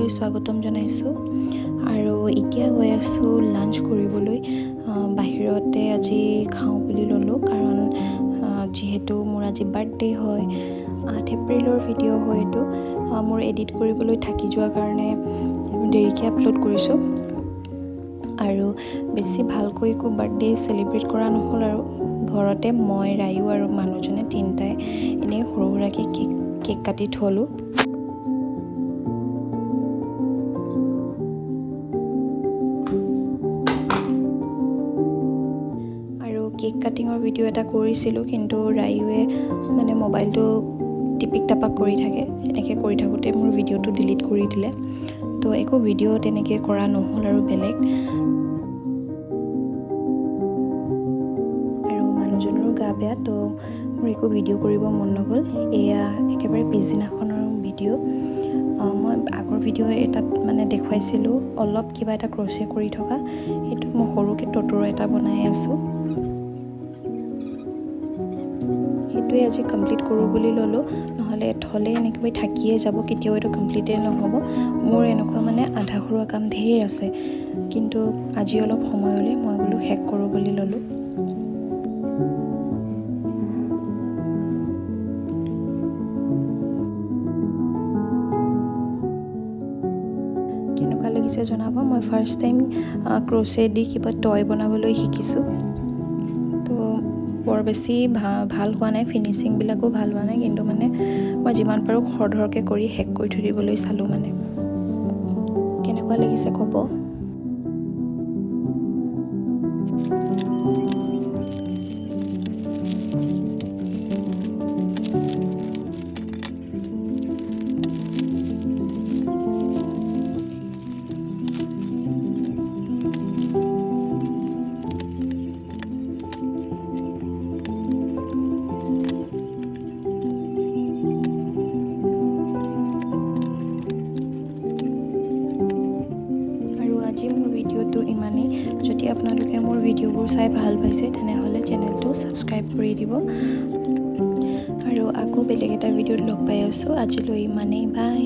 চেনেললৈ স্বাগতম জনাইছোঁ আৰু এতিয়া গৈ আছোঁ লাঞ্চ কৰিবলৈ বাহিৰতে আজি খাওঁ বুলি ল'লোঁ কাৰণ যিহেতু মোৰ আজি বাৰ্থডে হয় 8 এপ্ৰিলৰ ভিডিঅ' হয় এইটো মোৰ এডিট কৰিবলৈ থাকি যোৱাৰ কাৰণে দেৰিকৈ আপলোড কৰিছোঁ আৰু বেছি ভালকৈ একো বাৰ্থডে চেলিব্ৰেট কৰা নহ'ল আৰু ঘৰতে মই ৰায়ু আৰু মানুহজনে তিনিটাই এনেই সৰু সুৰাকৈ কেক কাটি থলোঁ আৰু কেক কাটিঙৰ ভিডিঅ' এটা কৰিছিলোঁ কিন্তু ৰায়ুৱে মানে মোবাইলটো টিপিক টাপাক কৰি থাকে এনেকৈ কৰি থাকোঁতে মোৰ ভিডিঅ'টো ডিলিট কৰি দিলে তো একো ভিডিঅ' তেনেকৈ কৰা নহ'ল আৰু বেলেগ আৰু মানুহজনৰো গা বেয়া তো মোৰ একো ভিডিঅ' কৰিব মন নগ'ল এয়া একেবাৰে পিছদিনাখনৰ ভিডিঅ' মই আগৰ ভিডিঅ' এটাত মানে দেখুৱাইছিলোঁ অলপ কিবা এটা ক্ৰচে কৰি থকা সেইটো মই সৰুকৈ টটৰ এটা বনাই আছোঁ সেইটোৱে আজি কমপ্লিট কৰোঁ বুলি ল'লোঁ নহ'লে থ'লে এনেকৈ থাকিয়ে যাব কেতিয়াও এইটো কমপ্লিটেই নহ'ব মোৰ এনেকুৱা মানে আধা ঘৰুৱা কাম ধেৰ আছে কিন্তু আজি অলপ সময় হ'লে মই বোলো শেষ কৰোঁ বুলি ল'লোঁ কেনেকুৱা লাগিছে জনাব মই ফাৰ্ষ্ট টাইম ক্ৰচে দি কিবা টয় বনাবলৈ শিকিছোঁ তো বৰ বেছি ভাল হোৱা নাই ফিনিচিংবিলাকো ভাল হোৱা নাই কিন্তু মানে মই যিমান পাৰোঁ খৰধৰকৈ কৰি শেষ কৰি থৈ দিবলৈ চালোঁ মানে কেনেকুৱা লাগিছে ক'ব আজি মোৰ ভিডিঅ'টো ইমানেই যদি আপোনালোকে মোৰ ভিডিঅ'বোৰ চাই ভাল পাইছে তেনেহ'লে চেনেলটো ছাবস্ক্ৰাইব কৰি দিব আৰু আকৌ বেলেগ এটা ভিডিঅ'ত লগ পাই আছোঁ আজিলৈ ইমানেই বাই